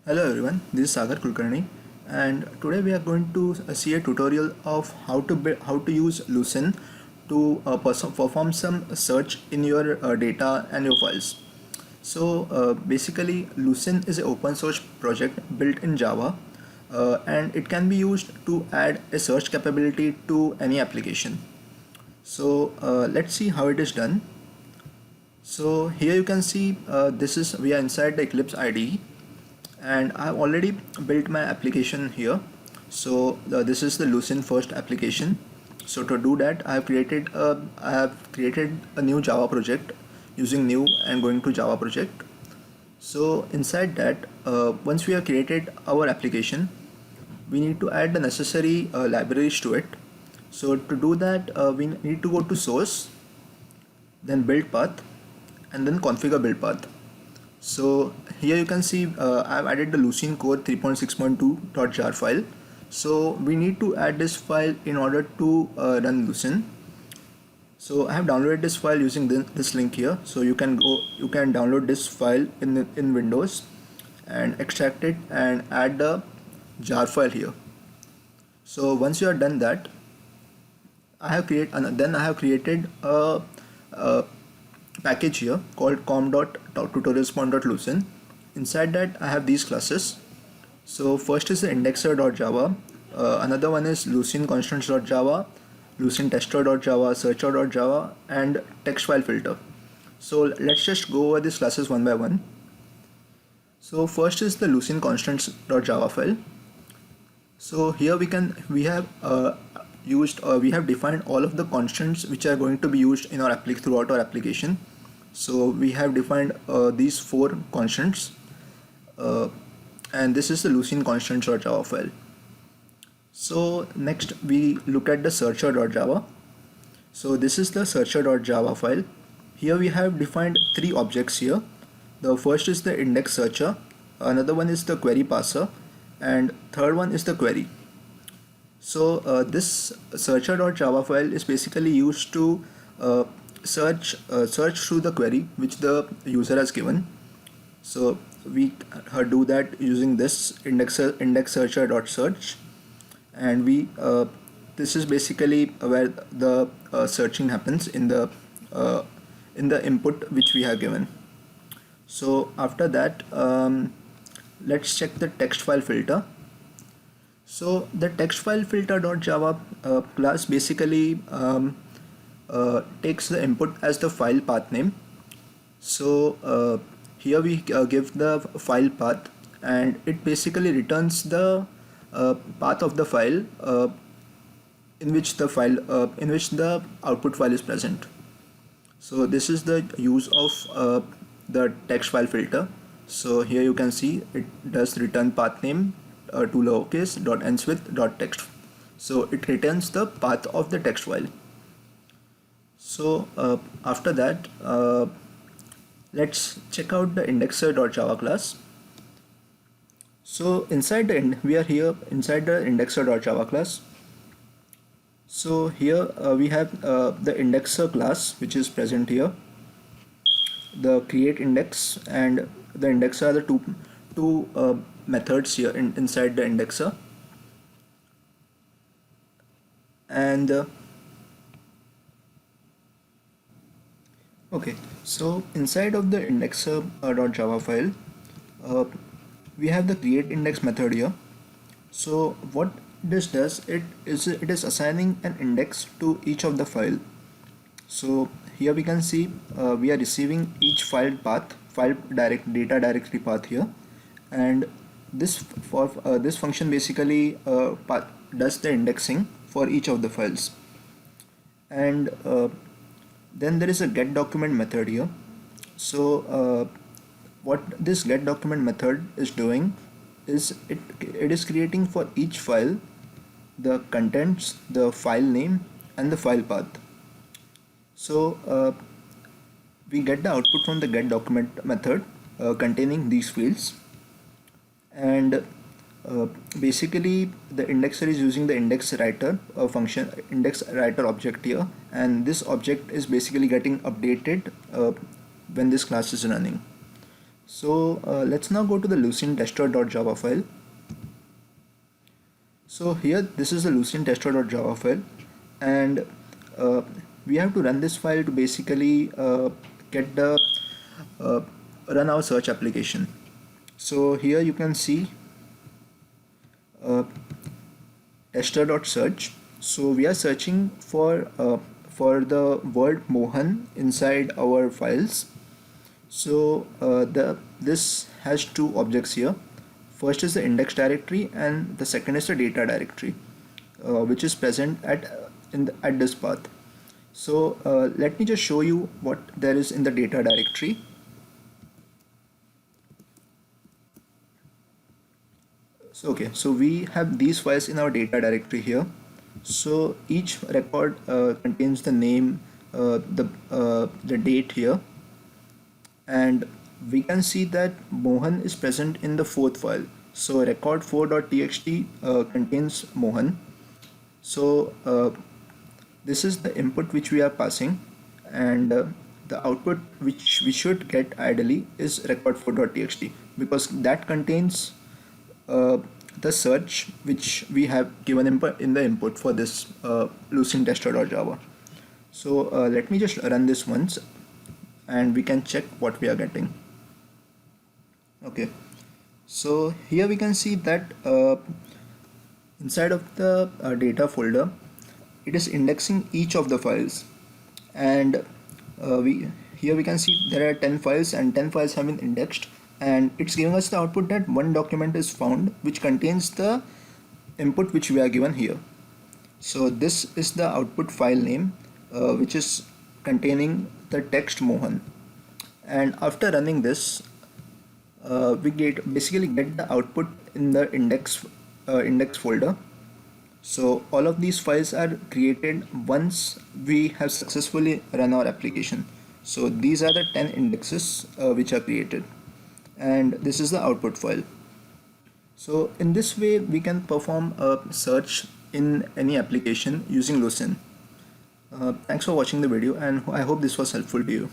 Hello everyone, this is Sagar Kulkarni, and today we are going to see a tutorial of how to use Lucene to perform some search in your data and your files. Basically, Lucene is an open source project built in Java, and it can be used to add a search capability to any application. Let's see how it is done. So here you can see we are inside the Eclipse IDE, and I've already built my application here. This is the Lucene first application. So to do that, I have created a new Java project using new and going to Java project. So inside that, once we have created our application, we need to add the necessary libraries to it. So to do that, we need to go to source, then build path, and then configure build path. So here you can see I've added the Lucene core 3.6.2.jar file. So we need to add this file in order to run Lucene. So I have downloaded this file using this link here. So you can download this file in Windows and extract it and add the jar file here. So once you are done that, I have created a package here called com.tutorialspawn.lucene. Inside that I have these classes. So first is the indexer.java, another one is Lucene constants.java, Lucene tester.java, searcher.java, and text file filter. So let's just go over these classes one by one. So first is the Lucene constants.java file. So here we have defined all of the constants which are going to be used in our throughout our application. So we have defined these 4 constants, and this is the Lucene constants.java file. So next we look at the searcher.java. So this is the searcher.java file. Here we have defined 3 objects here. The first is the index searcher, another one is the query parser, and third one is the query. So this searcher.java file is basically used to search through the query which the user has given. So we do that using this index searcher.search, and this is basically where the searching happens in the input which we have given. So after that, let's check the text file filter. So the text file filter.java class basically takes the input as the file path name. So here we give the file path, and it basically returns the path of the file in which the output file is present. So this is the use of the text file filter. So here you can see it does return path name to lowercase .ends with .text. So it returns the path of the text file. So after that, let's check out the indexer.java class. So we are here inside the indexer.java class. So here we have the indexer class which is present here. The create index and the indexer are the two methods here inside the indexer. And okay, so inside of the indexer.java file, we have the create index method here. So what this does, it is assigning an index to each of the file. So here we can see we are receiving each data directory path here, and this function basically does the indexing for each of the files. And then there is a get document method here. So what this get document method is doing is it is creating for each file the contents, the file name, and the file path. So we get the output from the get document method containing these fields, and basically the indexer is using the index writer function, index writer object here, and this object is basically getting updated when this class is running. So let's now go to the Lucene tester.java file. So here this is the Lucene tester.java file, and uh, we have to run this file to basically get the uh, run our search application. So here you can see uh, tester.search. So we are searching for the word Mohan inside our files. So this has two objects here. First is the index directory, and the second is the data directory, which is present at this path. So let me just show you what there is in the data directory. So okay, so we have these files in our data directory here. So each record contains the name, the date here, and we can see that Mohan is present in the fourth file. So record 4.txt contains Mohan. So this is the input which we are passing, and the output which we should get ideally is record 4.txt, because that contains the search which we have given in the input for this Lucene tester.java. So let me just run this once, and we can check what we are getting. Okay, so here we can see that inside of the data folder, it is indexing each of the files, and we can see there are 10 files, and 10 files have been indexed, and it's giving us the output that one document is found which contains the input which we are given here. So this is the output file name, which is containing the text Mohan, and after running this we basically get the output in the index folder. So all of these files are created once we have successfully run our application. So these are the 10 indexes which are created, and this is the output file. So in this way we can perform a search in any application using Lucene. Thanks for watching the video, and I hope this was helpful to you.